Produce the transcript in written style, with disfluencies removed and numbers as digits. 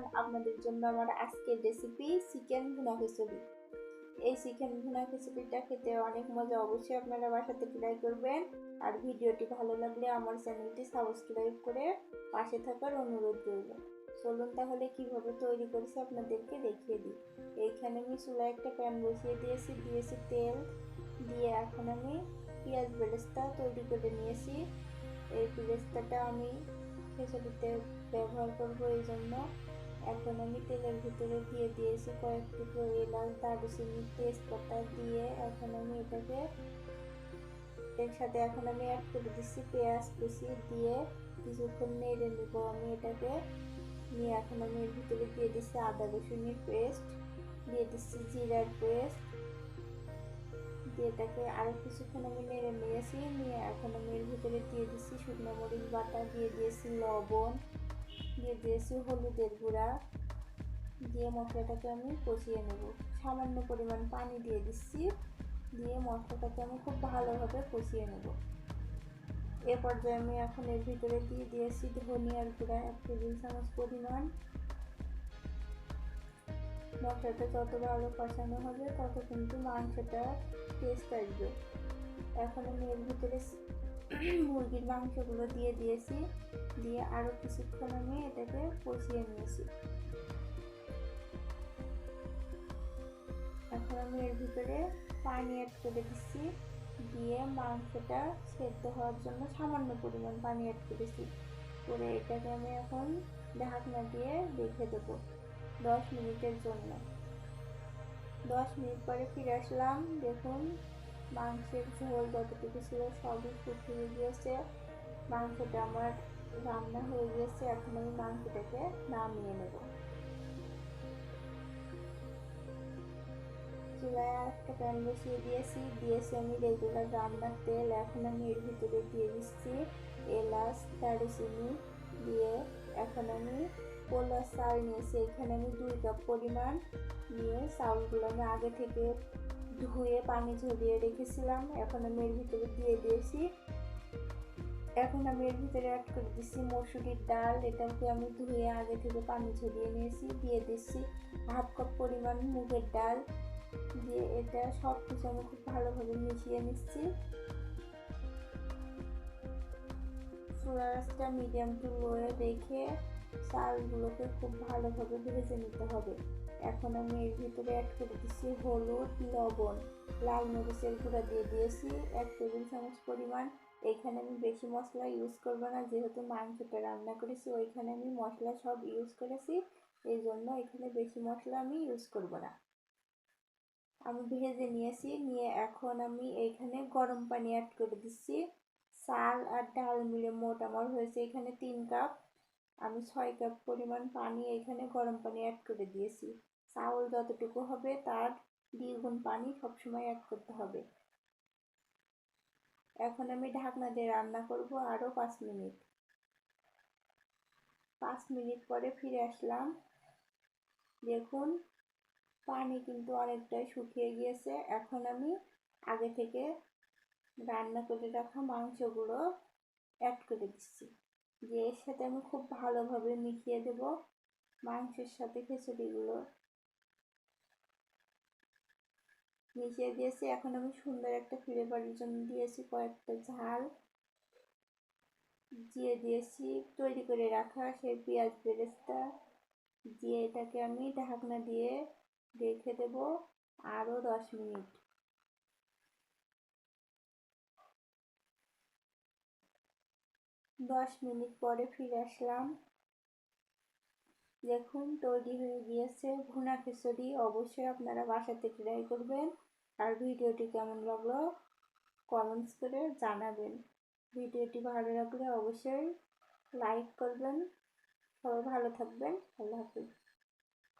Everyone, আপনাদের জন্য আমার আজকের রেসিপি চিকেন ভুনা খিচুড়ি। এই চিকেন ভুনা খিচুড়িটা খেতে অনেক মজা, অবশ্যই আপনারা বাসাতে ট্রাই করবেন। আর ভিডিওটি ভালো লাগলে আমার চ্যানেলটি সাবস্ক্রাইব করে পাশে থাকার অনুরোধ রইল। চলুন তাহলে কিভাবে তৈরি করেছি আপনাদেরকে দেখিয়ে দিই। এইখানে আমি চুলায় একটা প্যান বসিয়ে দিয়েছি তেল দিয়ে। এখন আমি পেঁয়াজ বেরেস্তা তৈরি করে নিয়েছি। এই বেরেস্তাটা আমি খিচুড়িতে ব্যবহার করবো, এই জন্য এখন আমি তেলের ভিতরে দিয়ে দিয়েছি কয়েক টুকরো এলাচ, দারুচিনি, তেজপাতা দিয়ে এখন আমি এটাকে এর সাথে এখন আমি অ্যাড করে দিচ্ছি পেঁয়াজ কুচি দিয়ে কিছুক্ষণ নেড়ে নেবো আমি এটাকে নিয়ে। এখন আমি এর ভিতরে দিয়ে দিচ্ছি আদা রসুনের পেস্ট, দিয়ে দিচ্ছি জিরার পেস্ট দিয়ে এটাকে আরও কিছুক্ষণ আমি নেড়ে নিয়েছি। নিয়ে এখন আমি এর ভিতরে দিয়ে দিচ্ছি শুকনো মরিচ বাটা, দিয়ে দিয়েছি লবণ, দিয়ে দিয়েছি হলুদের গুঁড়া দিয়ে মশলাটাকে আমি কষিয়ে নেব। সামান্য পরিমাণ পানি দিয়ে দিচ্ছি, দিয়ে মশলাটাকে আমি খুব ভালোভাবে কষিয়ে নেব। এ পর্যায়ে আমি এখন এর ভিতরে দিয়ে দিয়েছি ধনিয়ার গুঁড়া 1 টেবিল চামচ পরিমাণ। মশলাটা যত ভালো কষানো হবে তত কিন্তু মাংসটা টেস্ট আসবে। এখন আমি এর ভিতরে মুরগির মাংসগুলো দিয়ে দিয়েছি, দিয়ে আরও কিছুক্ষণ আমি এটাকে কষিয়ে নিয়েছি। এখন আমি এর ভিতরে পানি অ্যাড করে দিচ্ছি, দিয়ে মাংসটা সেদ্ধ হওয়ার জন্য সামান্য পরিমাণ পানি অ্যাড করেছি। করে এটাকে আমি এখন ঢাকনা দিয়ে রেখে দেবো 10 মিনিটের জন্য। 10 মিনিট পরে ফিরে আসলাম। দেখুন মাংসের ঝোল যতটুকু ছিল সবই শুকিয়ে গিয়েছে, মাংসটা আমার রান্না হয়ে গিয়েছে। এখন আমি মাংসটাকে নামিয়ে নেব। চুলায় একটা প্যান বসিয়ে দিয়েছি আমি রেগুলার রান্নার তেল। এখন আমি এর ভিতরে দিয়ে দিচ্ছি এলাচ, দারুচিনি দিয়ে এখন আমি পোলা চাল নিয়েছি, এখানে আমি 2 কাপ পরিমাণ নিয়ে চাউলগুলো আমি আগে থেকে ধুয়ে পানি ঝরিয়ে রেখেছিলাম। এখন আমি এর ভিতরে দিয়ে দিয়েছি। এখন আমি এর ভিতরে অ্যাড করে দিচ্ছি মসুরির ডাল, এটাকে আমি ধুয়ে আগে থেকে পানি ঝরিয়ে নিয়েছি। দিয়ে দিচ্ছি 1/2 কাপ পরিমাণ মুগের ডাল, দিয়ে এটা সব কিছু আমি খুব ভালোভাবে মিশিয়ে নিচ্ছি। চুলার আঁচটা মিডিয়াম টু লোয়ে রেখে চালগুলোকে খুব ভালোভাবে ভেজে নিতে হবে। এখন আমি এর ভিতরে অ্যাড করে দিচ্ছি হলুদ, লবণ, লাল মরিচের গুঁড়া দিয়ে দিয়েছি 1 টেবিল চামচ পরিমাণ। এখানে আমি বেশি মশলা ইউজ করবো না, যেহেতু মাংসটা রান্না করেছি ওইখানে আমি মশলা সব ইউজ করেছি, এই জন্য এখানে বেশি মশলা আমি ইউজ করবো না। আমি ভেজে নিয়েছি, নিয়ে এখন আমি এইখানে গরম পানি অ্যাড করে দিচ্ছি। চাল আর ডাল মিলে মোট আমার হয়েছে এখানে 3 কাপ। আমি 6 কাপ পরিমাণ পানি এখানে গরম পানি অ্যাড করে দিয়েছি। চাউল যতটুকু হবে তার 2 গুণ পানি সবসময় অ্যাড করতে হবে। এখন আমি ঢাকনা দিয়ে রান্না করব আরও 5 মিনিট। 5 মিনিট পরে ফিরে আসলাম। দেখুন পানি কিন্তু অনেকটাই শুকিয়ে গিয়েছে। এখন আমি আগে থেকে রান্না করে রাখা মাংসগুলো অ্যাড করে দিচ্ছি, দিয়ে এর সাথে আমি খুব ভালোভাবে মিশিয়ে দেব। মাংসের সাথে খিচুড়িগুলো মিশিয়ে দিয়েছি। এখন আমি সুন্দর একটা ফ্লেভারের জন্য দিয়েছি কয়েকটা ঝাল, দিয়ে দিয়েছি তৈরি করে রাখা সেই পেঁয়াজ বেরেস্তা, দিয়ে এটাকে আমি ঢাকনা দিয়ে রেখে দেব আরও 10 মিনিট। 10 মিনিট পরে ফিরে আসলাম। দেখুন তৈরি হয়ে গিয়েছে ভুনা খিচুড়ি। অবশ্যই আপনারা বাসাতে ট্রাই করবেন। আর ভিডিওটি কেমন লাগলো কমেন্টস করে জানাবেন। ভিডিওটি ভালো লাগলে অবশ্যই লাইক করবেন। সবাই ভালো থাকবেন। আল্লাহ হাফেজ।